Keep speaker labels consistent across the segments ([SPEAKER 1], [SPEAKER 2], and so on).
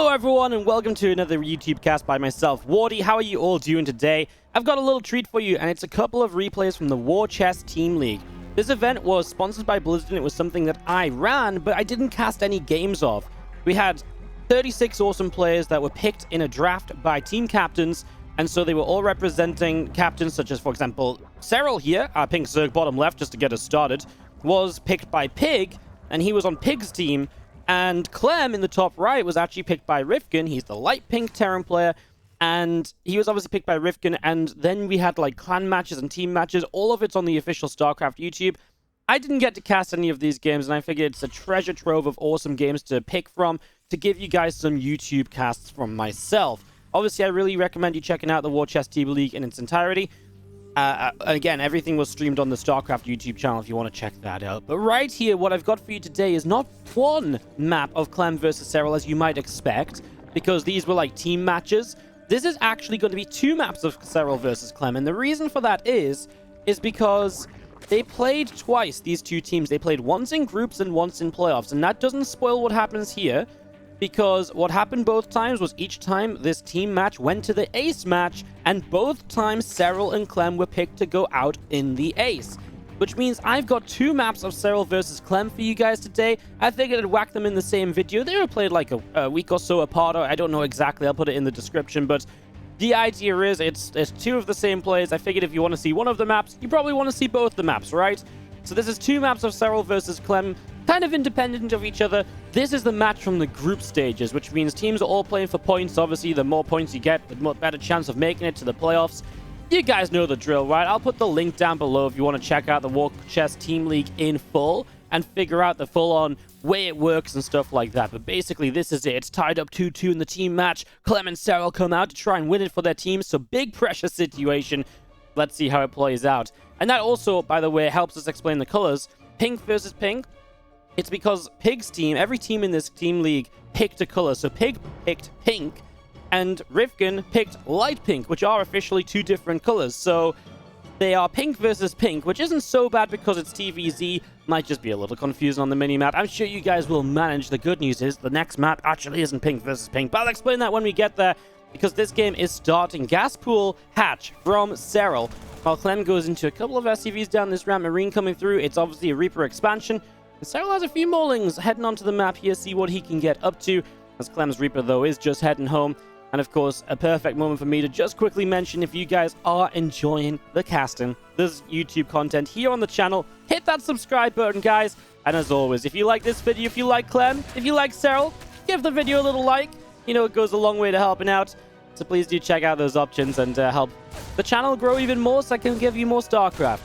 [SPEAKER 1] Hello everyone and welcome to another YouTube cast by myself, Wardy. How are you all doing today? I've got a little treat for you and it's a couple of replays from the War Chess Team League. This event was sponsored by Blizzard and it was something that I ran, but I didn't cast any games of. We had 36 awesome players that were picked in a draft by team captains, and so they were all representing captains such as, for example, Serral here, our pink Zerg bottom left, just to get us started, was picked by Pig, and he was on Pig's team. And Clem in the top right was actually picked by Rifkin. He's the light pink Terran player, and he was obviously picked by Rifkin. And then we had like clan matches and team matches. All of it's on the official StarCraft YouTube. I didn't get to cast any of these games, and I figured it's a treasure trove of awesome games to pick from to give you guys some YouTube casts from myself. Obviously, I really recommend you checking out the War Chess Team League in its entirety. Again, everything was streamed on the StarCraft YouTube channel if you want to check that out. But right here, what I've got for you today is not one map of Clem versus Serral as you might expect, because these were like team matches. This is actually going to be two maps of Serral versus Clem, and the reason for that is because they played twice, these two teams. They played once in groups and once in playoffs, and that doesn't spoil what happens here, because what happened both times was each time this team match went to the ace match, and both times Serral and Clem were picked to go out in the ace. Which means I've got two maps of Serral versus Clem for you guys today. I figured I'd whack them in the same video. They were played like a week or so apart, or I don't know exactly, I'll put it in the description, but the idea is it's two of the same players. I figured if you want to see one of the maps, you probably want to see both the maps, right? So this is two maps of Serral versus Clem, kind of independent of each other. This is the match from the group stages, which means teams are all playing for points. Obviously, the more points you get, the better chance of making it to the playoffs. You guys know the drill, right? I'll put the link down below if you want to check out the War Chess Team League in full and figure out the full-on way it works and stuff like that. But basically, this is it. It's tied up 2-2 in the team match. Clem and Serral come out to try and win it for their teams, so big pressure situation. Let's see how it plays out. And that also, by the way, helps us explain the colors. Pink versus pink. It's because Pig's team, every team in this team league picked a color. So Pig picked pink, and Rifkin picked light pink, which are officially two different colors. So they are pink versus pink, which isn't so bad because it's TVZ. Might just be a little confusing on the mini-map. I'm sure you guys will manage. The good news is the next map actually isn't pink versus pink, but I'll explain that when we get there, because this game is starting gas pool hatch from Serral. While Clem goes into a couple of SCVs down this ramp, Marine coming through. It's obviously a Reaper expansion. And Serral has a few Maulings heading onto the map here, see what he can get up to, as Clem's Reaper, though, is just heading home. And, of course, a perfect moment for me to just quickly mention, if you guys are enjoying the casting, this YouTube content here on the channel, hit that subscribe button, guys. And as always, if you like this video, if you like Clem, if you like Serral, give the video a little like. You know, it goes a long way to helping out. So please do check out those options and help the channel grow even more so I can give you more StarCraft.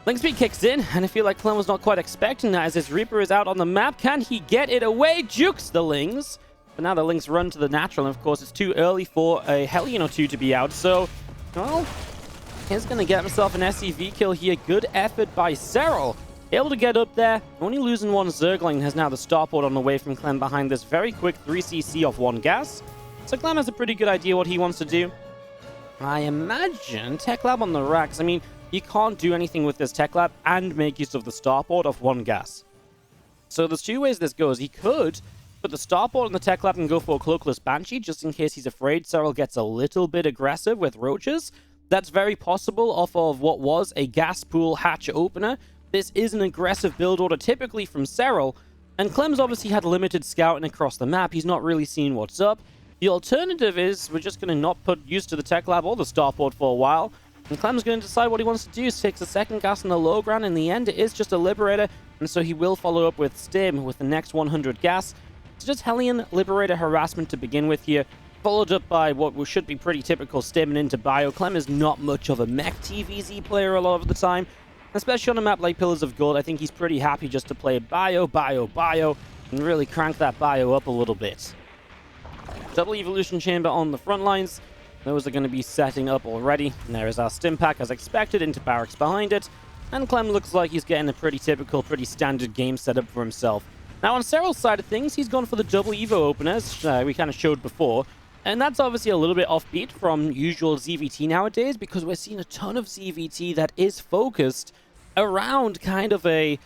[SPEAKER 1] Link speed kicks in, and I feel like Clem was not quite expecting that as his Reaper is out on the map. Can he get it away? Jukes the Lings. But now the Lings run to the natural, and of course it's too early for a Hellion or two to be out. So, well, he's going to get himself an SCV kill here. Good effort by Serral. Able to get up there. Only losing one Zergling, has now the starport on the way from Clem behind this very quick 3cc off one gas. So Clem has a pretty good idea what he wants to do. I imagine Tech Lab on the racks. I mean, you can't do anything with this Tech Lab and make use of the starport of one gas. So there's two ways this goes. He could put the starport on the Tech Lab and go for a Cloakless Banshee, just in case he's afraid Serral gets a little bit aggressive with roaches. That's very possible off of what was a gas pool hatch opener. This is an aggressive build order typically from Serral, and Clem's obviously had limited scouting across the map. He's not really seen what's up. The alternative is we're just going to not put use to the Tech Lab or the starport for a while. And Clem's going to decide what he wants to do. Takes a second gas on the low ground. In the end, it is just a Liberator. And so he will follow up with Stim with the next 100 gas. So just Hellion Liberator harassment to begin with here. Followed up by what should be pretty typical Stim into Bio. Clem is not much of a mech TVZ player a lot of the time. Especially on a map like Pillars of Gold. I think he's pretty happy just to play Bio, and really crank that Bio up a little bit. Double Evolution Chamber on the front lines. Those are going to be setting up already. And there is our Stim Pack as expected into barracks behind it. And Clem looks like he's getting a pretty typical, pretty standard game setup for himself. Now on Serral's side of things, he's gone for the double Evo openers we kind of showed before. And that's obviously a little bit offbeat from usual ZvT nowadays, because we're seeing a ton of ZvT that is focused around kind of a,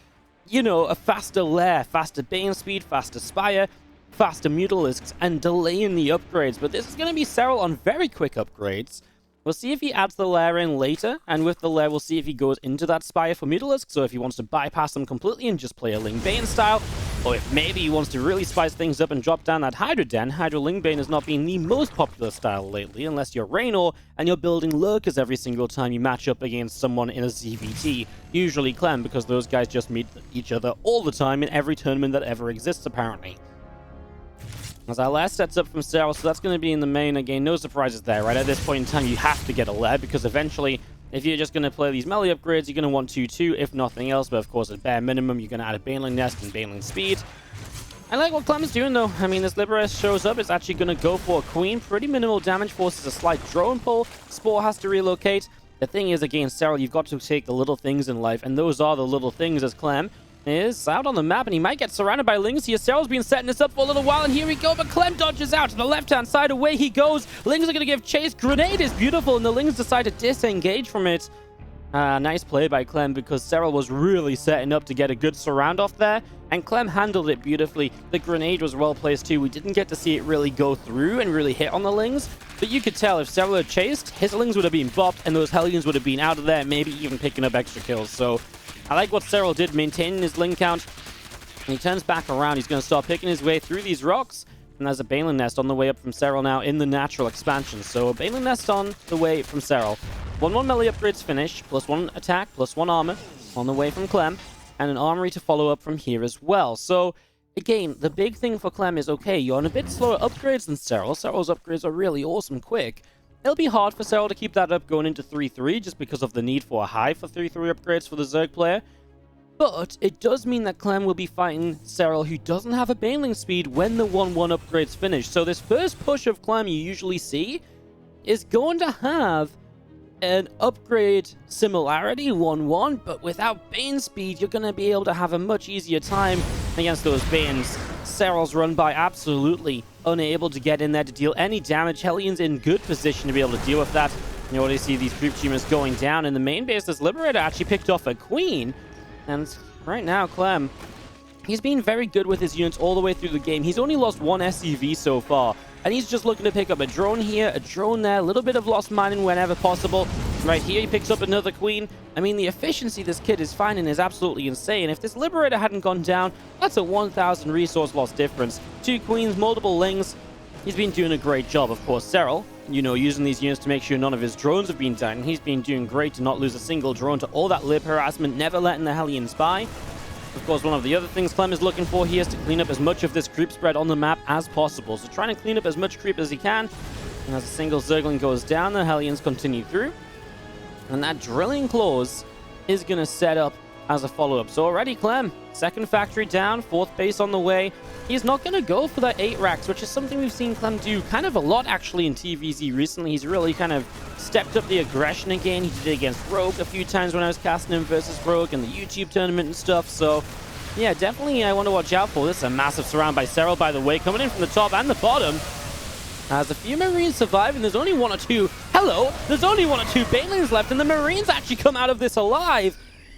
[SPEAKER 1] you know, a faster lair, faster Bane speed, faster Spire. faster Mutalisks and delaying the upgrades. But this is going to be Serral on very quick upgrades. We'll see if he adds the lair in later, and with the lair, we'll see if he goes into that Spire for Mutalisk, so if he wants to bypass them completely and just play a Lingbane style, or if maybe he wants to really spice things up and drop down that Hydra Den. Hydra Lingbane has not been the most popular style lately, unless you're Raynor, and you're building Lurkers every single time you match up against someone in a ZvT, usually Clem, because those guys just meet each other all the time in every tournament that ever exists, apparently. As our lair sets up from Serral, so that's going to be in the main. Again, no surprises there, right? At this point in time, you have to get a lair, because eventually, if you're just going to play these melee upgrades, you're going to want 2-2, if nothing else. But of course, at bare minimum, you're going to add a Baneling Nest and Baneling Speed. I like what Clem is doing, though. I mean, this Liberator shows up. It's actually going to go for a Queen. Pretty minimal damage, forces a slight drone pull. Spore has to relocate. The thing is, against Serral, you've got to take the little things in life, and those are the little things as Clem is out on the map, and he might get surrounded by Lings here. Serral's been setting this up for a little while, and here we go, but Clem dodges out to the left-hand side. Away he goes. Lings are going to give chase. Grenade is beautiful, and the Lings decide to disengage from it. Nice play by Clem, because Serral was really setting up to get a good surround off there, and Clem handled it beautifully. The grenade was well placed too. We didn't get to see it really go through and really hit on the Lings, but you could tell if Serral had chased, his Lings would have been bopped, and those Hellions would have been out of there, maybe even picking up extra kills. So I like what Serral did, maintaining his Ling count. And he turns back around. He's going to start picking his way through these rocks. And there's a Baneling Nest on the way up from Serral now in the natural expansion. So a Baneling Nest on the way from Serral. 1-1 melee upgrades finish, +1 attack, +1 armor on the way from Clem. And an armory to follow up from here as well. So again, the big thing for Clem is, okay, you're on a bit slower upgrades than Serral. Serral's upgrades are really awesome quick. It'll be hard for Serral to keep that up going into 3-3 just because of the need for a high for 3-3 upgrades for the Zerg player. But it does mean that Clem will be fighting Serral, who doesn't have a Baneling speed, when the 1-1 upgrades finish. So this first push of Clem you usually see is going to have an upgrade similarity, 1-1, but without Bane speed, you're going to be able to have a much easier time against those Banes. Serral's run by absolutely unable to get in there to deal any damage. Hellions in good position to be able to deal with that. You already see these creep tumors going down. In the main base, this Liberator actually picked off a Queen. And right now, Clem, he's been very good with his units all the way through the game. He's only lost 1 SCV so far. And he's just looking to pick up a drone here, a drone there, a little bit of lost mining whenever possible. Right here, he picks up another Queen. I mean, the efficiency this kid is finding is absolutely insane. If this Liberator hadn't gone down, that's a 1,000 resource loss difference. 2 Queens, multiple Lings. He's been doing a great job. Of course, Serral, you know, using these units to make sure none of his drones have been down. He's been doing great to not lose a single drone to all that Lib harassment, never letting the Hellions by. Of course, one of the other things Clem is looking for here is to clean up as much of this creep spread on the map as possible. So trying to clean up as much creep as he can. And as a single Zergling goes down, the Hellions continue through. And that Drilling Claws is going to set up as a follow-up. So already Clem, second factory down, 4th base on the way. He's not going to go for that 8 racks, which is something we've seen Clem do kind of a lot actually in TVZ recently. He's really kind of stepped up the aggression again. He did it against Rogue a few times when I was casting him versus Rogue in the YouTube tournament and stuff. So yeah, definitely I want to watch out for. This is a massive surround by Serral, by the way, coming in from the top and the bottom. As a few Marines survive, and there's only 1 or 2... Hello! There's only 1 or 2 Banelings left, and the Marines actually come out of this alive!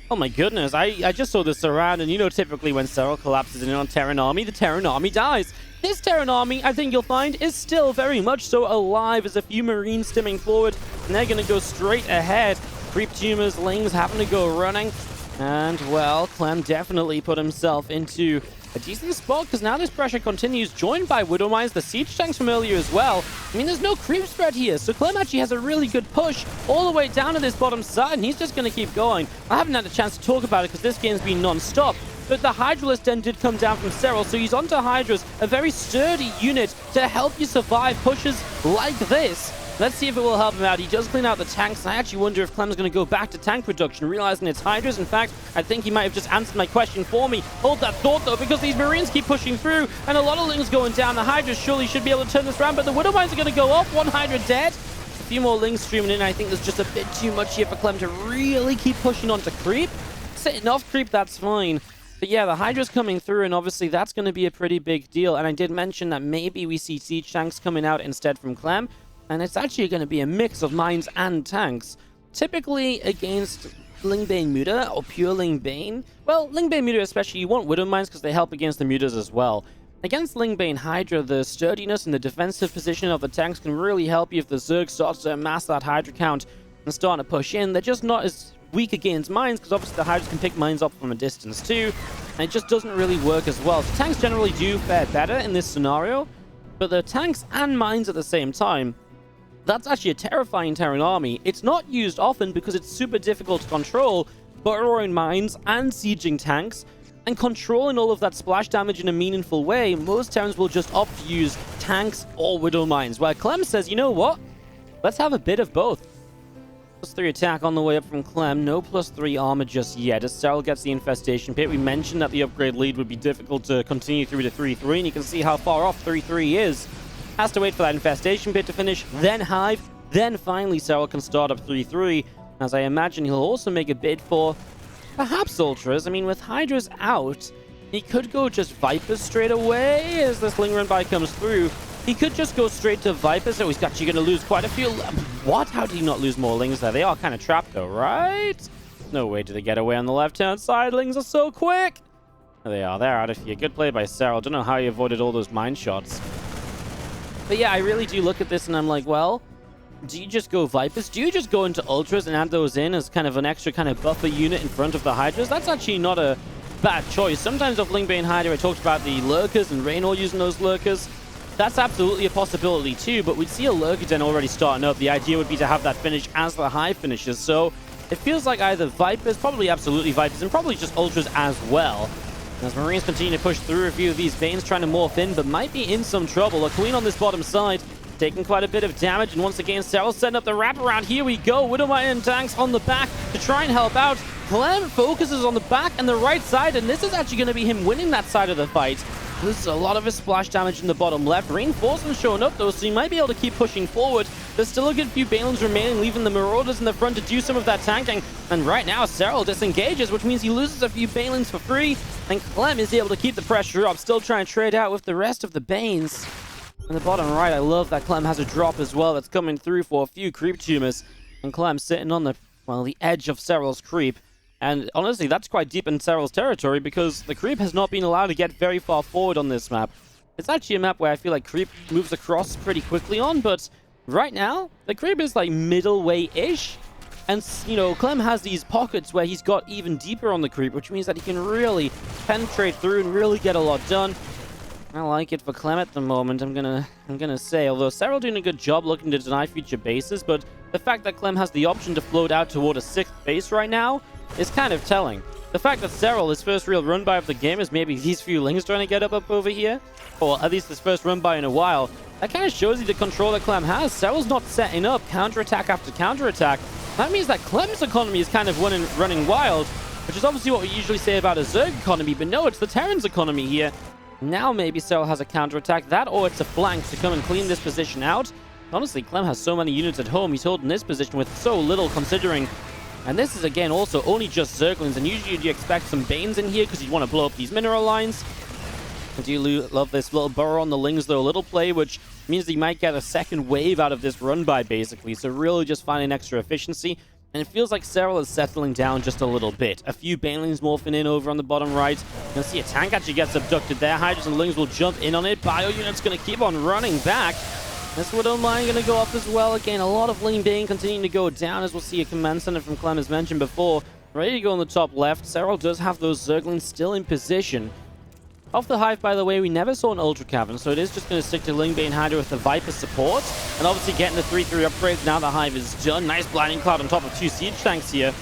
[SPEAKER 1] Oh my goodness, I just saw this around, and you know typically when Serral collapses in on Terran Army, the Terran Army dies. This Terran Army, I think you'll find, is still very much so alive as a few Marines stimming forward, and they're going to go straight ahead. Creep Tumors, Lings having to go running, and well, Clem definitely put himself into a decent spot, because now this pressure continues, joined by Widowmines, the siege tanks from earlier as well. I mean, there's no creep spread here, so Clem actually has a really good push all the way down to this bottom side, and he's just going to keep going. I haven't had a chance to talk about it, because this game's been non-stop, but the Hydralist Den did come down from Serral, so he's onto Hydras, a very sturdy unit to help you survive pushes like this. Let's see if it will help him out. He does clean out the tanks, and I actually wonder if Clem's going to go back to tank production, realizing it's Hydras. In fact, I think he might have just answered my question for me. Hold that thought, though, because these Marines keep pushing through, and a lot of Lings going down. The Hydras surely should be able to turn this around, but the Widowmines are going to go off. 1 Hydra dead. A few more Lings streaming in. I think there's just a bit too much here for Clem to really keep pushing onto creep. Sitting off creep, that's fine. But yeah, the Hydra's coming through, and obviously that's going to be a pretty big deal. And I did mention that maybe we see siege tanks coming out instead from Clem. And it's actually going to be a mix of mines and tanks. Typically against Lingbane Muta or pure Lingbane. Well, Lingbane Muta especially, you want Widow Mines because they help against the Mutas as well. Against Lingbane Hydra, the sturdiness and the defensive position of the tanks can really help you if the Zerg starts to amass that Hydra count and start to push in. They're just not as weak against mines, because obviously the Hydras can pick mines up from a distance too, and it just doesn't really work as well. So tanks generally do fare better in this scenario, but the tanks and mines at the same time, that's actually a terrifying Terran army. It's not used often because it's super difficult to control burrowing mines and sieging tanks, and controlling all of that splash damage in a meaningful way. Most Terrans will just opt to use tanks or Widow Mines, where Clem says, you know what? Let's have a bit of both. +3 attack on the way up from Clem. No +3 armor just yet, as Serral gets the Infestation Pit. We mentioned that the upgrade lead would be difficult to continue through to 3-3, and you can see how far off 3-3 is. Has to wait for that Infestation Pit to finish, then Hive, then finally Serral can start up 3-3. As I imagine he'll also make a bid for perhaps Ultras. I mean, with Hydras out, he could go just Vipers straight away as this Ling Run by comes through. He could just go straight to Vipers, so he's actually going to lose quite a few. What? How did he not lose more Lings there? They are kind of trapped though, right? No way to get away on the left-hand side. Lings are so quick. There they are. They're out of here. Good play by Serral. Don't know how he avoided all those mine shots. But yeah, I really do look at this and I'm like, well, do you just go Vipers? Do you just go into Ultras and add those in as kind of an extra kind of buffer unit in front of the Hydras? That's actually not a bad choice. Sometimes off Lingbane Hydra, I talked about the Lurkers and Raynor using those Lurkers. That's absolutely a possibility too, but we'd see a Lurker Den already starting up. The idea would be to have that finish as the Hive finishes, so it feels like either Vipers, probably absolutely Vipers, and probably just Ultras as well. As Marines continue to push through a few of these Banes, trying to morph in, but might be in some trouble. A Queen on this bottom side, taking quite a bit of damage, and once again, Serral setting up the wraparound. Here we go. Widowmine and tanks on the back to try and help out. Clem focuses on the back and the right side, and this is actually going to be him winning that side of the fight. This is a lot of his splash damage in the bottom left. Reinforcements showing up though, so he might be able to keep pushing forward. There's still a good few Balins remaining, leaving the Marauders in the front to do some of that tanking. And right now, Serral disengages, which means he loses a few Balins for free. And Clem is able to keep the pressure up, still trying to trade out with the rest of the Banes. In the bottom right, I love that Clem has a drop as well that's coming through for a few creep tumors. And Clem sitting on the, well, the edge of Serral's creep. And honestly, that's quite deep in Serral's territory because the creep has not been allowed to get very far forward on this map. It's actually a map where I feel like creep moves across pretty quickly on, but right now, the creep is like middle way-ish. And, you know, Clem has these pockets where he's got even deeper on the creep, which means that he can really penetrate through and really get a lot done. I like it for Clem at the moment, I'm gonna say. Although Serral doing a good job looking to deny future bases, but the fact that Clem has the option to float out toward a 6th base right now is kind of telling. The fact that Serral, his first real run by of the game, is maybe these few Lings trying to get up over here, or at least his first run by in a while, that kind of shows you the control that Clem has. Serral's not setting up counterattack after counterattack. That means that Clem's economy is kind of running wild, which is obviously what we usually say about a Zerg economy, but no, it's the Terran's economy here. Now maybe Serral has a counterattack, that or it's a flank to come and clean this position out. Honestly, Clem has so many units at home, he's holding this position with so little considering. And this is, again, also only just Zerglings, and usually you expect some Banes in here because you want to blow up these mineral lines. I do love this little burrow on the Lings, though. Little play, which means he might get a second wave out of this run-by, basically. So really just finding extra efficiency. And it feels like Serral is settling down just a little bit. A few Banelings morphing in over on the bottom right. You can see a tank actually gets abducted there. Hydras and Lings will jump in on it. Bio unit's going to keep on running back. This Widow Mine going to go up as well. Again, a lot of Ling Bane continuing to go down, as we'll see a command center from Clem as mentioned before. Ready to go on the top left. Serral does have those Zerglings still in position. Off the Hive, by the way, we never saw an Ultra Cavern, so it is just going to stick to Ling Bane Hydra with the Viper support. And obviously getting the 3-3 upgrades. Now the Hive is done. Nice Blinding Cloud on top of 2 Siege Tanks here.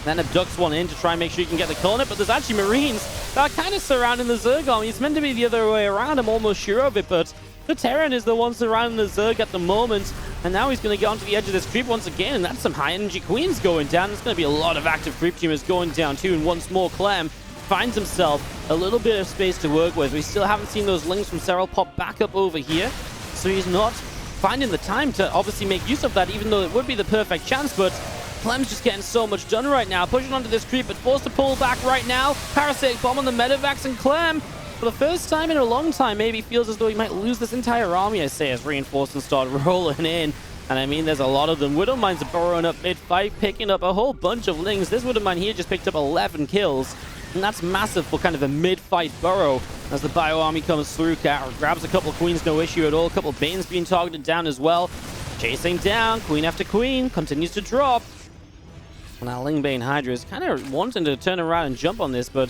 [SPEAKER 1] Then abducts one in to try and make sure you can get the kill on it, but there's actually Marines that are kind of surrounding the Zerg army. It's meant to be the other way around, I'm almost sure of it, but the Terran is the one surrounding the Zerg at the moment, and now he's going to get onto the edge of this creep once again, and that's some high-energy Queens going down. There's going to be a lot of active creep teamers going down too, and once more Clem finds himself a little bit of space to work with. We still haven't seen those Lings from Serral pop back up over here, so he's not finding the time to obviously make use of that, even though it would be the perfect chance, but Clem's just getting so much done right now, pushing onto this creep, but forced to pull back right now. Parasitic Bomb on the Medivacs, and Clem, for the first time in a long time, maybe feels as though he might lose this entire army, I say, as reinforcements start rolling in. And I mean, there's a lot of them. Widow Mines are burrowing up mid-fight, picking up a whole bunch of Lings. This Widow Mine here just picked up 11 kills. And that's massive for kind of a mid-fight burrow as the Bio Army comes through. Grabs a couple of queens, no issue at all. A couple of Banes being targeted down as well. Chasing down, queen after queen, continues to drop. Now Ling Bane Hydra is kind of wanting to turn around and jump on this, but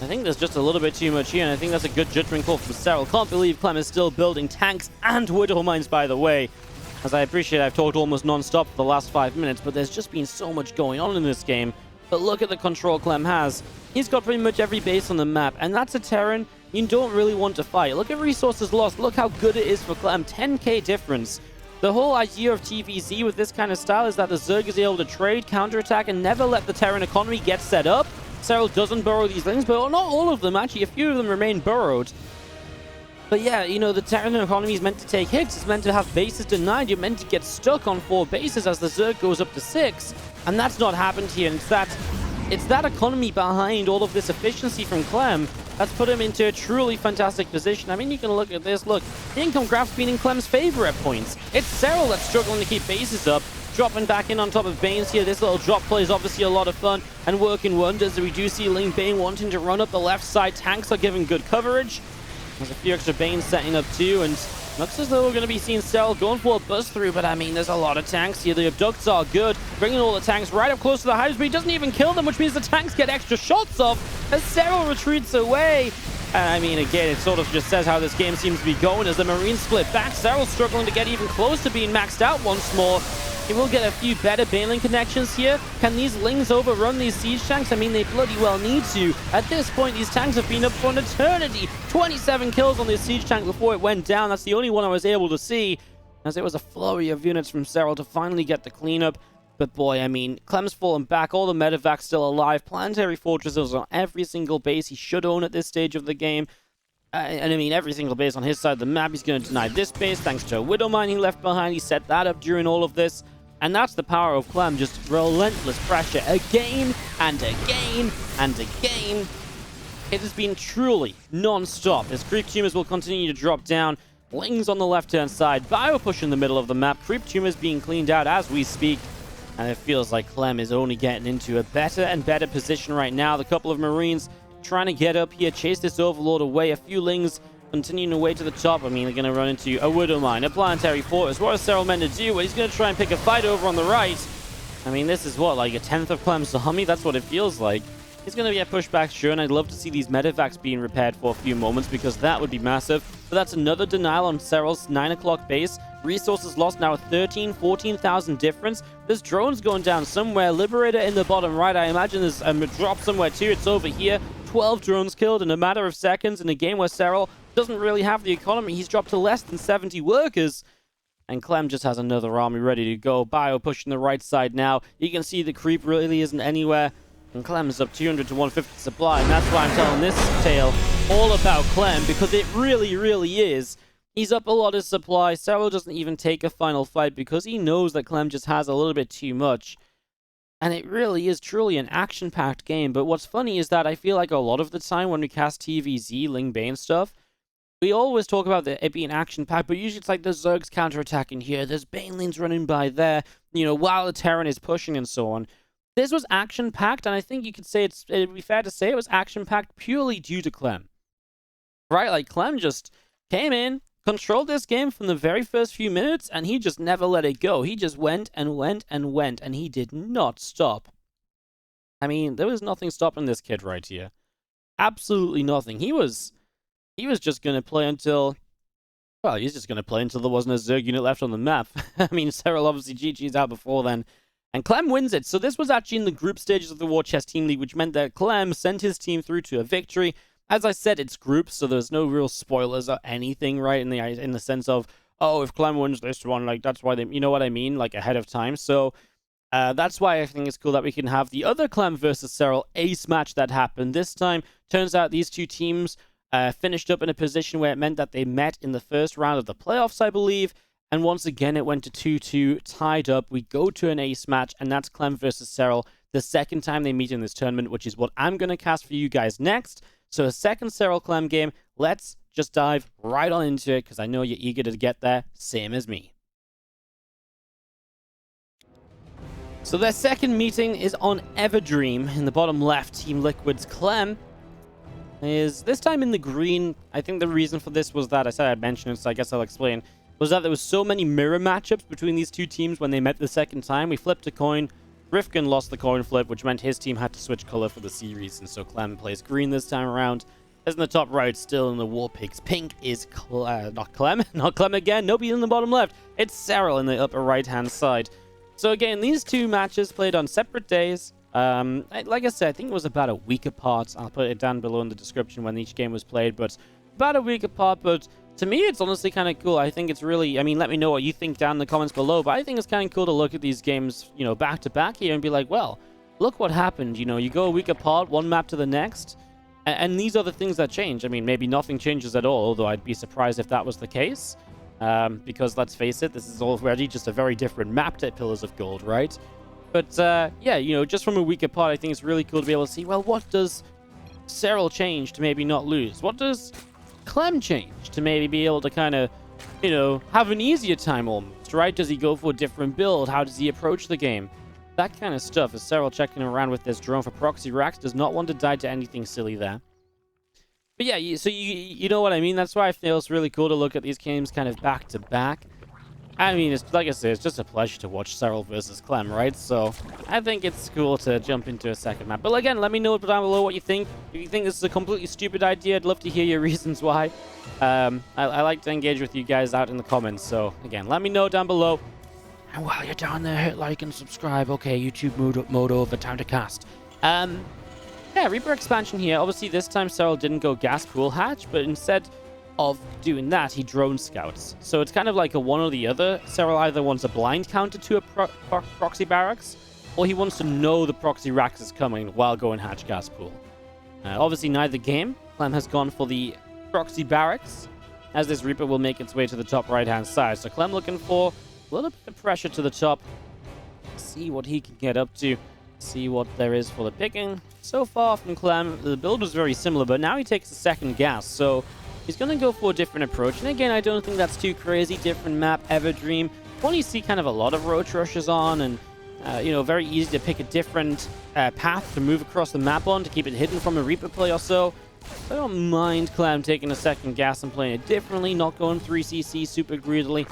[SPEAKER 1] I think there's just a little bit too much here, and I think that's a good judgment call from Serral. Can't believe Clem is still building tanks and Widow Mines, by the way. As I appreciate I've talked almost non-stop for the last 5 minutes, but there's just been so much going on in this game. But look at the control Clem has. He's got pretty much every base on the map, and that's a Terran you don't really want to fight. Look at resources lost. Look how good it is for Clem. 10k difference. The whole idea of TVZ with this kind of style is that the Zerg is able to trade, counterattack, and never let the Terran economy get set up. Serral doesn't burrow these things, but not all of them. Actually, a few of them remain burrowed. But yeah, you know, the Terran economy is meant to take hits. It's meant to have bases denied. You're meant to get stuck on 4 bases as the Zerg goes up to 6. And that's not happened here. And it's that economy behind all of this efficiency from Clem that's put him into a truly fantastic position. I mean, you can look at this. Look, the income graph's been in Clem's favor at points. It's Serral that's struggling to keep bases up. Dropping back in on top of Banes here. This little drop play is obviously a lot of fun and working wonders. We do see Ling Bane wanting to run up the left side. Tanks are giving good coverage. There's a few extra Banes setting up too, and looks as though we're going to be seeing Serral going for a buzz through, but I mean, there's a lot of tanks here. The abducts are good, bringing all the tanks right up close to the hives, but he doesn't even kill them, which means the tanks get extra shots off as Serral retreats away. And I mean, again, it sort of just says how this game seems to be going as the Marines split back. Serral struggling to get even close to being maxed out once more. He will get a few better Baneling connections here. Can these Lings overrun these siege tanks? I mean, they bloody well need to. At this point, these tanks have been up for an eternity. 27 kills on this siege tank before it went down. That's the only one I was able to see, as it was a flurry of units from Serral to finally get the cleanup. But boy, I mean, Clem's fallen back. All the medevac's still alive. Planetary fortresses on every single base he should own at this stage of the game. And I mean, every single base on his side of the map, he's going to deny this base thanks to a Widow Mine he left behind. He set that up during all of this. And that's the power of Clem, just relentless pressure again and again and again. It has been truly non-stop as creep tumors will continue to drop down. Lings on the left-hand side, Bio push in the middle of the map, creep tumors being cleaned out as we speak. And it feels like Clem is only getting into a better and better position right now. The couple of Marines trying to get up here, chase this Overlord away. A few Lings continuing away to the top. I mean, they're going to run into a Widow Mine, a Planetary Fortress. What is Serral meant to do? Well, he's going to try and pick a fight over on the right. I mean, this is what, like a 10th of Clem's army? That's what it feels like. He's going to get pushed back, sure, and I'd love to see these medevacs being repaired for a few moments because that would be massive. But that's another denial on Serral's 9 o'clock base. Resources lost now, a 14,000 difference. There's drones going down somewhere. Liberator in the bottom right. I imagine there's a drop somewhere too. It's over here. 12 drones killed in a matter of seconds in a game where Serral doesn't really have the economy. He's dropped to less than 70 workers. And Clem just has another army ready to go. Bio pushing the right side now. You can see the creep really isn't anywhere. And Clem is up 200 to 150 supply. And that's why I'm telling this tale all about Clem, because it really, really is. He's up a lot of supply. Serral doesn't even take a final fight because he knows that Clem just has a little bit too much. And it really is truly an action-packed game. But what's funny is that I feel like a lot of the time when we cast TVZ, Ling Bane stuff, we always talk about it being action-packed, but usually it's like there's Zergs counterattacking here, there's Banelings running by there, you know, while the Terran is pushing and so on. This was action-packed, and I think you could say it'd be fair to say it was action-packed purely due to Clem. Right? Like, Clem just came in, controlled this game from the very first few minutes, and he just never let it go. He just went and went and went, and he did not stop. I mean, there was nothing stopping this kid right here. Absolutely nothing. He was just going to play until... Well, he's just going to play until there wasn't a Zerg unit left on the map. I mean, Serral obviously GG's out before then. And Clem wins it. So this was actually in the group stages of the War Chess Team League, which meant that Clem sent his team through to a victory. As I said, it's groups, so there's no real spoilers or anything, right? In the sense of, oh, if Clem wins this one, like, that's why they... You know what I mean? Like, ahead of time. So... that's why I think it's cool that we can have the other Clem versus Serral ace match that happened. This time, turns out these two teams finished up in a position where it meant that they met in the first round of the playoffs, I believe. And once again, it went to 2-2, tied up. We go to an ace match, and that's Clem versus Serral, the second time they meet in this tournament, which is what I'm going to cast for you guys next. So a second Serral Clem game. Let's just dive right on into it, because I know you're eager to get there, same as me. So their second meeting is on Everdream. In the bottom left, Team Liquid's Clem is this time in the green. I think the reason for this was that, I said I'd mention it, so I guess I'll explain, was that there was so many mirror matchups between these two teams when they met the second time. We flipped a coin. Rifkin lost the coin flip, which meant his team had to switch color for the series, and so Clem plays green this time around. As in the top right, still in the War Pigs, pink is not Clem again. Nope, he's in the bottom left. It's Serral in the upper right-hand side. So again, these two matches played on separate days. Like I said, I think it was about a week apart. I'll put it down below in the description when each game was played, but about a week apart. But to me, it's honestly kind of cool. I think it's really, I mean, let me know what you think down in the comments below, but I think it's kind of cool to look at these games, you know, back to back here and be like, well, look what happened. You know, you go a week apart, one map to the next, and these are the things that change. I mean, maybe nothing changes at all, although I'd be surprised if that was the case. Because let's face it, this is already just a very different map to Pillars of Gold, right? But yeah, you know, just from a week apart, I think it's really cool to be able to see, well, what does Serral change to maybe not lose? What does Clem change to maybe be able to kind of, you know, have an easier time almost, right? Does he go for a different build? How does he approach the game? That kind of stuff. As Serral checking around with this drone for proxy racks, does not want to die to anything silly there. But yeah, so you know what I mean? That's why I feel it's really cool to look at these games kind of back to back. I mean, it's like I said, it's just a pleasure to watch Serral versus Clem, right? So I think it's cool to jump into a second map. But again, let me know down below what you think. If you think this is a completely stupid idea, I'd love to hear your reasons why. I like to engage with you guys out in the comments. So again, let me know down below. And while you're down there, hit like and subscribe. Okay, YouTube mode over, time to cast. Yeah, Reaper expansion here. Obviously, this time Serral didn't go gas pool hatch, but instead of doing that, he drone scouts. So it's kind of like a one or the other. Serral either wants a blind counter to a proxy barracks, or he wants to know the proxy racks is coming while going hatch gas pool. Obviously, neither game. Clem has gone for the proxy barracks, as this Reaper will make its way to the top right-hand side. So Clem looking for a little bit of pressure to the top. See what he can get up to. See what there is for the picking. So far from Clem, the build was very similar, but now he takes the second gas, so he's going to go for a different approach. And again, I don't think that's too crazy. Different map, Everdream. One you see kind of a lot of roach rushes on, and you know, very easy to pick a different path to move across the map on to keep it hidden from a Reaper play or so. I don't mind Clem taking a second gas and playing it differently, not going 3cc super greedily.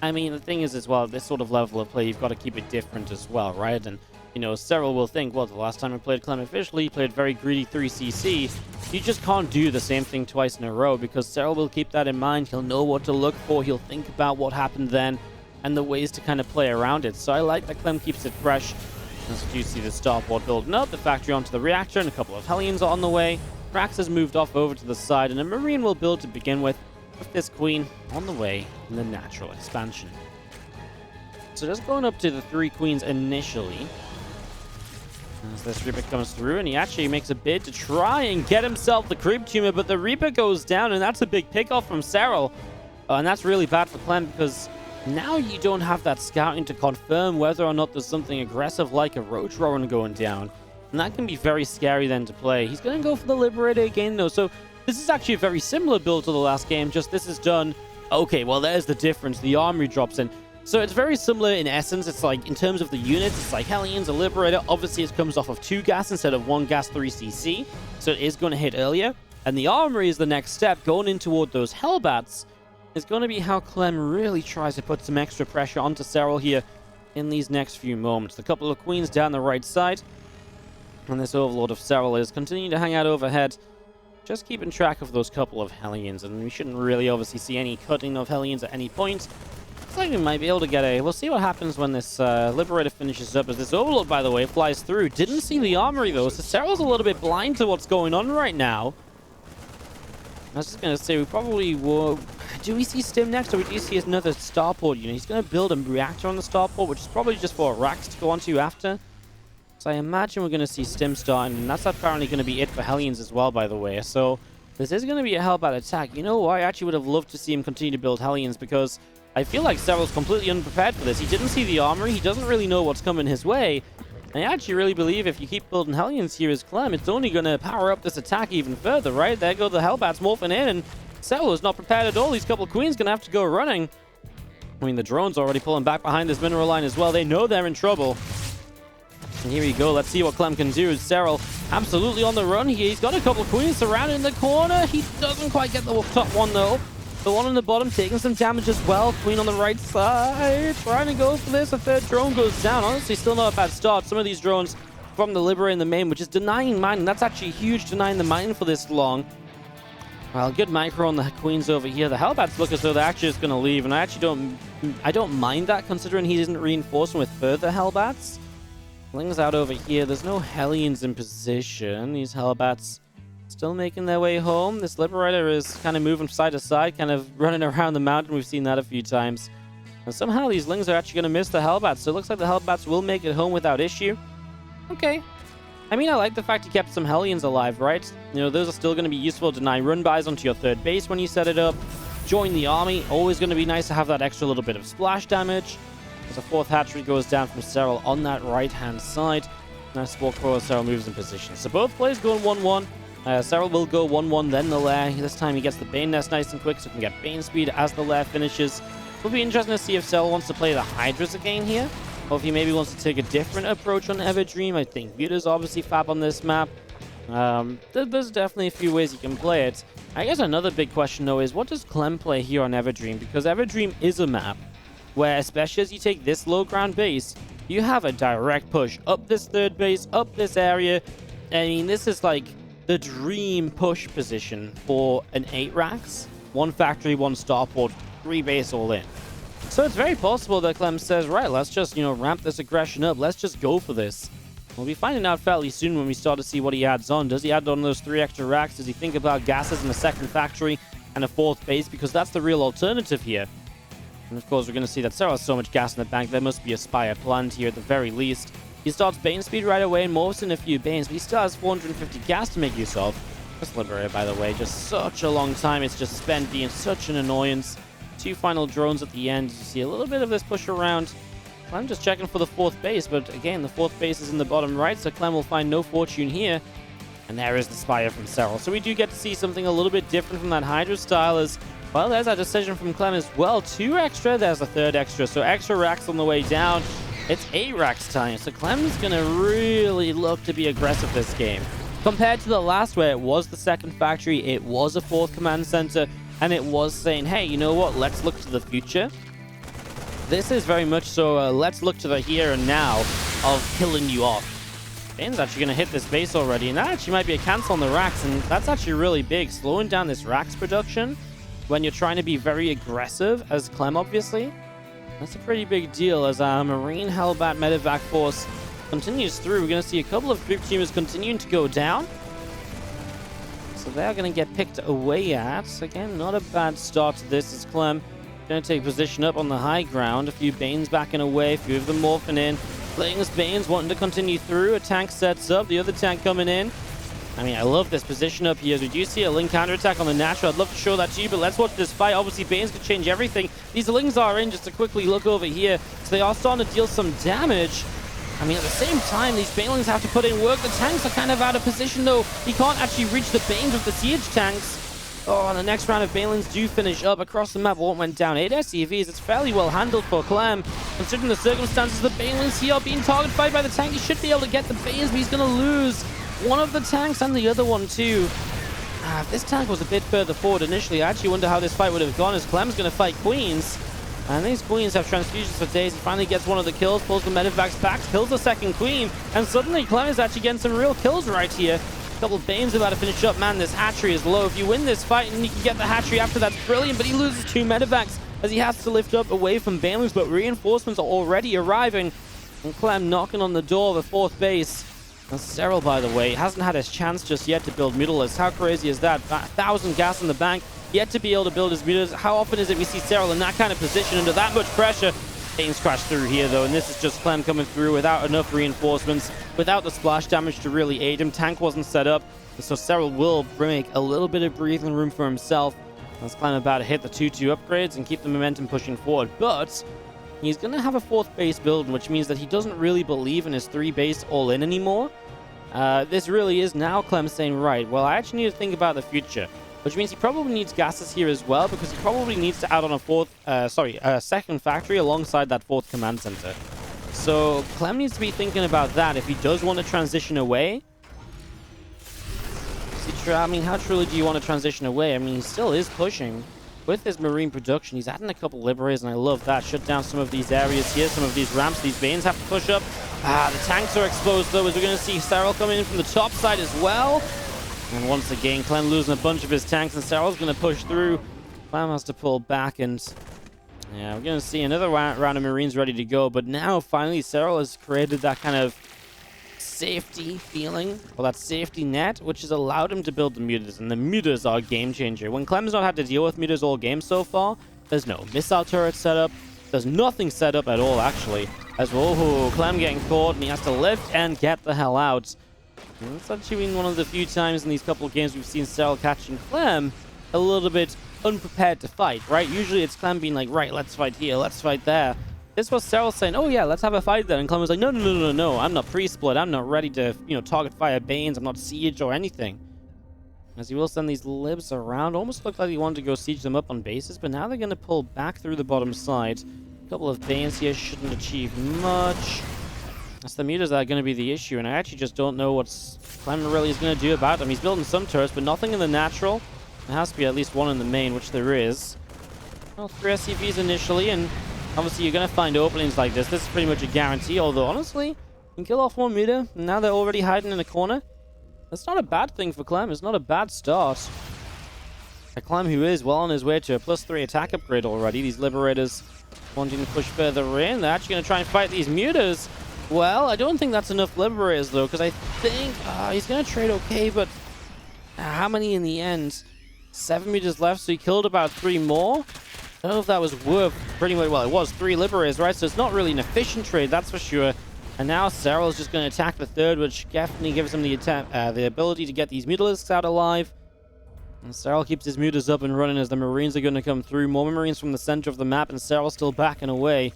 [SPEAKER 1] I mean, the thing is as well, this sort of level of play, you've got to keep it different as well, right? And you know, Serral will think, well, the last time I played Clem officially, he played very greedy 3cc. You just can't do the same thing twice in a row, because Serral will keep that in mind. He'll know what to look for. He'll think about what happened then and the ways to kind of play around it. So I like that Clem keeps it fresh. As you see the starport building up, the factory onto the reactor, and a couple of Hellions are on the way. Rax has moved off over to the side, and a Marine will build to begin with this Queen on the way in the natural expansion. So just going up to the 3 Queens initially. As this Reaper comes through, and he actually makes a bid to try and get himself the creep tumor, but the Reaper goes down, and that's a big pickoff from Serral. And that's really bad for Clem, because now you don't have that scouting to confirm whether or not there's something aggressive like a Roach Rowan going down. And that can be very scary then to play. He's going to go for the Liberator again, though. So this is actually a very similar build to the last game, just this is done. Okay, well, there's the difference. The Armory drops in. So it's very similar in essence. It's like, in terms of the units, it's like Hellions, a Liberator. Obviously, it comes off of 2 gas instead of 1 gas 3cc. So it is going to hit earlier. And the Armory is the next step. Going in toward those Hellbats is going to be how Clem really tries to put some extra pressure onto Serral here in these next few moments. A couple of Queens down the right side. And this Overlord of Serral is continuing to hang out overhead. Just keeping track of those couple of Hellions. And we shouldn't really obviously see any cutting of Hellions at any point. Looks like we might be able to get a... We'll see what happens when this Liberator finishes up. As this Overlord, by the way, flies through. Didn't see the Armory, though. So Serral's a little bit blind to what's going on right now. I was just going to say, we probably will... Do we see Stim next, or do we see another starport unit? He's going to build a reactor on the starport, which is probably just for Rax to go onto after. So I imagine we're going to see Stim starting, and that's apparently going to be it for Hellions as well, by the way. So this is going to be a Hellbat attack. You know what? I actually would have loved to see him continue to build Hellions, because I feel like Serral's completely unprepared for this. He didn't see the Armory. He doesn't really know what's coming his way. And I actually really believe if you keep building Hellions here as Clem, it's only going to power up this attack even further, right? There go the Hellbats morphing in, and Serral is not prepared at all. These couple of Queens going to have to go running. I mean, the drone's already pulling back behind this mineral line as well. They know they're in trouble. And here we go. Let's see what Clem can do. Serral absolutely on the run here. He's got a couple of queens surrounded in the corner. He doesn't quite get the top one, though. The one on the bottom taking some damage as well. Queen on the right side. Trying to go for this. A third drone goes down. Honestly, still not a bad start. Some of these drones from the Libera in the main, which is denying mine. And that's actually huge, denying the mine for this long. Well, good micro on the queens over here. The Hellbats look as though they're actually just going to leave. And I don't mind that, considering he isn't reinforcing with further Hellbats. Ling's out over here. There's no Hellions in position. These Hellbats still making their way home. This Liberator is kind of moving side to side, kind of running around the mountain. We've seen that a few times. And somehow these Lings are actually going to miss the Hellbats. So it looks like the Hellbats will make it home without issue. Okay. I mean, I like the fact he kept some Hellions alive, right? You know, those are still going to be useful to deny run buys onto your third base when you set it up. Join the army. Always going to be nice to have that extra little bit of splash damage. As a fourth hatchery goes down from Serral on that right-hand side. Nice Spore Coil. Serral moves in position. So both players going 1-1. Serral will go 1-1, then the lair. This time he gets the Bane Nest nice and quick, so he can get Bane speed as the lair finishes. It'll be interesting to see if Serral wants to play the Hydras again here, or if he maybe wants to take a different approach on Everdream. I think Vita's obviously fab on this map. There's definitely a few ways you can play it. I guess another big question, though, is what does Clem play here on Everdream? Because Everdream is a map where, especially as you take this low ground base, you have a direct push up this third base, up this area. I mean, this is like the dream push position for an 8 racks. 1 factory, 1 starport, 3 base all in. So it's very possible that Clem says, right, let's just, ramp this aggression up. Let's just go for this. We'll be finding out fairly soon when we start to see what he adds on. Does he add on those 3 extra racks? Does he think about gases in a 2nd factory and a 4th base? Because that's the real alternative here. And of course, we're going to see that Serral has so much gas in the bank. There must be a Spire planned here at the very least. He starts Bane speed right away and morphs in a few Banes, but he still has 450 gas to make use of. This Liberator, by the way, just such a long time. It's just spent being such an annoyance. 2 final drones at the end. You see a little bit of this push around. I'm just checking for the 4th base, but again, the 4th base is in the bottom right, so Clem will find no fortune here. And there is the Spire from Serral. So we do get to see something a little bit different from that Hydra style as, well, there's that decision from Clem as well. 2 extra, there's a 3rd extra. So extra racks on the way down. It's 8 racks time, so Clem's going to really look to be aggressive this game. Compared to the last where it was the 2nd factory, it was a 4th command center, and it was saying, hey, you know what, let's look to the future. This is very much so let's look to the here and now of killing you off. Bane's actually going to hit this base already, and that actually might be a cancel on the racks, and that's actually really big. Slowing down this racks production when you're trying to be very aggressive as Clem, obviously. That's a pretty big deal as our Marine Hellbat Medevac force continues through. We're going to see a couple of group tumors continuing to go down. So they're going to get picked away at. Again, not a bad start to this as Clem going to take position up on the high ground. A few Banes backing away, a few of them morphing in. Lings, Banes wanting to continue through. A tank sets up, the other tank coming in. I mean, I love this position up here. As we do see a Ling counterattack on the natural. I'd love to show that to you, but let's watch this fight. Obviously, Banes could change everything. These Lings are in, just to quickly look over here. So they are starting to deal some damage. I mean, at the same time, these Banelings have to put in work. The tanks are kind of out of position, though. He can't actually reach the Banes with the siege tanks. Oh, and the next round of Banelings do finish up. Across the map, what went down? 8 SCVs. It's fairly well handled for Clem. Considering the circumstances, the Banelings here are being targeted by the tank. He should be able to get the Banes, but he's going to lose one of the tanks and the other one too. If this tank was a bit further forward initially, I actually wonder how this fight would have gone, as Clem's going to fight Queens. And these Queens have transfusions for days. He finally gets one of the kills, pulls the Medevacs back, kills the 2nd Queen, and suddenly Clem is actually getting some real kills right here. A couple of Banes about to finish up. Man, this hatchery is low. If you win this fight and you can get the hatchery after, that's brilliant, but he loses 2 Medevacs as he has to lift up away from Banelings, but reinforcements are already arriving. And Clem knocking on the door of the 4th base. And Serral, by the way, hasn't had his chance just yet to build Mutilas. How crazy is that? 1,000 gas in the bank, yet to be able to build his Mutilas. How often is it we see Serral in that kind of position under that much pressure? Banes crash through here, though, and this is just Clem coming through without enough reinforcements, without the splash damage to really aid him. Tank wasn't set up, so Serral will make a little bit of breathing room for himself. As Clem about to hit the 2-2 upgrades and keep the momentum pushing forward, but he's going to have a 4th base build, which means that he doesn't really believe in his 3 base all-in anymore. This really is now Clem saying, right, well, I actually need to think about the future, which means he probably needs gases here as well, because he probably needs to add on a 2nd factory alongside that 4th command center. So Clem needs to be thinking about that if he does want to transition away. I mean, how truly do you want to transition away? I mean, he still is pushing with his marine production. He's adding a couple liberators, and I love that. Shut down some of these areas here, some of these ramps. These veins have to push up. The tanks are exposed, though, as we're going to see Serral coming in from the top side as well. And once again, Clem losing a bunch of his tanks, and Serral's going to push through. Clem has to pull back, and yeah, we're going to see another round of Marines ready to go. But now, finally, Serral has created that kind of safety feeling, or that safety net, which has allowed him to build the mutas, and the mutas are a game changer. When Clem's not had to deal with mutas all game so far, there's no missile turret set up, there's nothing set up at all, actually. As well, Clem getting caught, and he has to lift and get the hell out. And that's actually been one of the few times in these couple of games we've seen Serral catching Clem a little bit unprepared to fight, right? Usually it's Clem being like, right, let's fight here, let's fight there. This was Serral saying, oh yeah, let's have a fight then. And Clem was like, no, I'm not pre-split. I'm not ready to, target fire Banes. I'm not siege or anything. As he will send these libs around. Almost looked like he wanted to go siege them up on bases, but now they're going to pull back through the bottom side. A couple of Banes here shouldn't achieve much. That's the mutas that are going to be the issue, and I actually just don't know what Clem really is going to do about them. He's building some turrets, but nothing in the natural. There has to be at least one in the main, which there is. Well, 3 SCVs initially, and obviously, you're going to find openings like this. This is pretty much a guarantee, although, honestly, you can kill off one muta, and now they're already hiding in a corner. That's not a bad thing for Clem. It's not a bad start. A Clem who is well on his way to a +3 attack upgrade already. These Liberators wanting to push further in. They're actually going to try and fight these mutas. Well, I don't think that's enough Liberators, though, because I think he's going to trade okay, but how many in the end? 7 mutas left, so he killed about 3 more. I don't know if that was worth pretty much. Well, it was 3 Liberators, right? So it's not really an efficient trade, that's for sure. And now Serral is just going to attack the third, which definitely gives him the ability to get these Mutalisks out alive. And Serral keeps his mutas up and running as the Marines are going to come through. More Marines from the center of the map, and Serral's still backing away.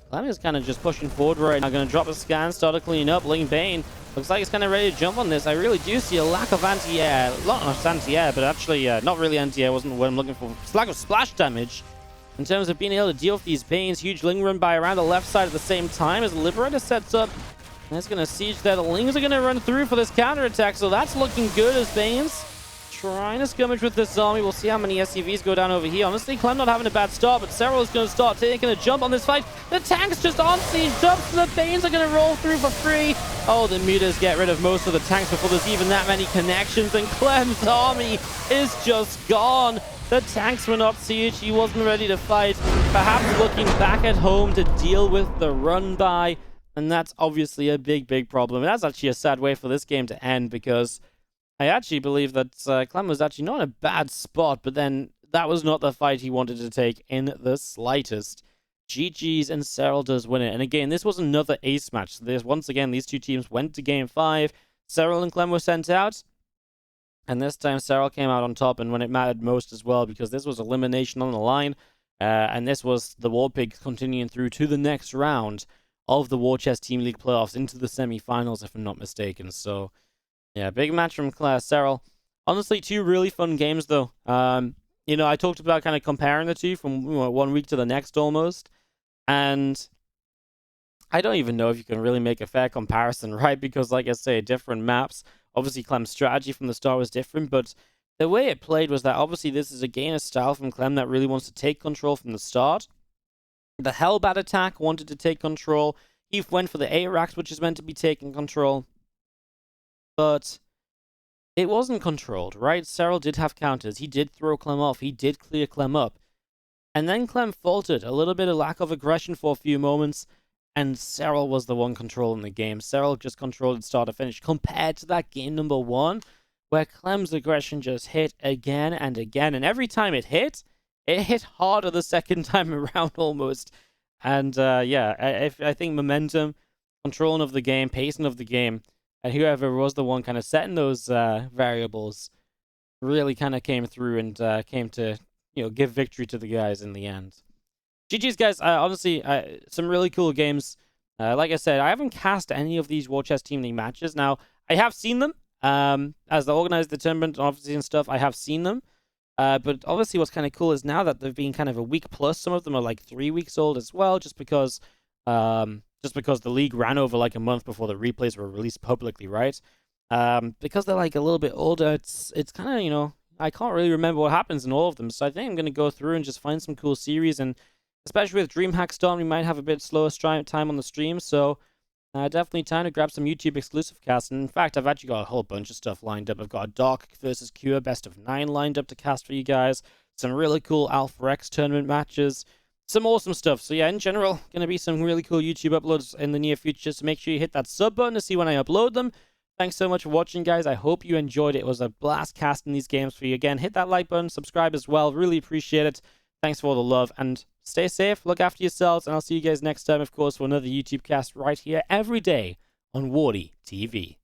[SPEAKER 1] Clem is kind of just pushing forward right now. Going to drop a scan, start to clean up. Ling Bane looks like he's kind of ready to jump on this. I really do see a lack of anti-air. Not anti-air, but actually not really anti-air. Wasn't what I'm looking for. It's lack of splash damage in terms of being able to deal with these Banes. Huge Ling run by around the left side at the same time as the Liberator sets up. And it's going to siege there. The Lings are going to run through for this counterattack, so that's looking good as Banes trying to skirmish with this army. We'll see how many SCVs go down over here. Honestly, Clem not having a bad start, but Serral is going to start taking a jump on this fight. The tanks just aren't sieged up, so the Banes are going to roll through for free. Oh, the mutas get rid of most of the tanks before there's even that many connections, and Clem's army is just gone. The tanks were not sieged. He wasn't ready to fight. Perhaps looking back at home to deal with the run-by, and that's obviously a big problem. And that's actually a sad way for this game to end, because I actually believe that Clem was actually not in a bad spot, but then that was not the fight he wanted to take in the slightest. GG's, and Serral does win it. And again, this was another ace match. So once again, these two teams went to game 5. Serral and Clem were sent out. And this time, Serral came out on top, and when it mattered most as well, because this was elimination on the line. And this was the War Pigs continuing through to the next round of the War Chest Team League playoffs into the semi-finals, if I'm not mistaken. So yeah, big match from Serral. Honestly, 2 really fun games, though. I talked about kind of comparing the two from 1 week to the next almost. And I don't even know if you can really make a fair comparison, right? Because, like I say, different maps. Obviously, Clem's strategy from the start was different, but the way it played was that obviously this is again a style from Clem that really wants to take control from the start. The Hellbat attack wanted to take control. He went for the A-Rax, which is meant to be taking control. But it wasn't controlled, right? Serral did have counters. He did throw Clem off. He did clear Clem up. And then Clem faltered. A little bit of lack of aggression for a few moments. And Serral was the one controlling the game. Serral just controlled it start to finish. Compared to that game number 1, where Clem's aggression just hit again and again. And every time it hit harder the second time around almost. And I think momentum, controlling of the game, pacing of the game, and whoever was the one kind of setting those variables really kind of came through and came to, give victory to the guys in the end. GG's, guys. Honestly, some really cool games. Like I said, I haven't cast any of these War Chest Team League matches. Now, I have seen them. As they organize the tournament, obviously, and stuff, I have seen them. But obviously what's kind of cool is now that they've been kind of a week plus, some of them are like 3 weeks old as well, just because just because the league ran over like a month before the replays were released publicly, right? Because they're like a little bit older, it's kind of, you know, I can't really remember what happens in all of them. So I think I'm going to go through and just find some cool series. And especially with DreamHack Storm, we might have a bit slower time on the stream. So definitely time to grab some YouTube exclusive casts. And in fact, I've actually got a whole bunch of stuff lined up. I've got a Dark versus Cure best of 9 lined up to cast for you guys. Some really cool Alpha X tournament matches. Some awesome stuff. So yeah, in general, going to be some really cool YouTube uploads in the near future. So make sure you hit that sub button to see when I upload them. Thanks so much for watching, guys. I hope you enjoyed it. It was a blast casting these games for you. Again, hit that like button, subscribe as well. Really appreciate it. Thanks for all the love, and stay safe, look after yourselves, and I'll see you guys next time, of course, for another YouTube cast right here every day on WardiTV.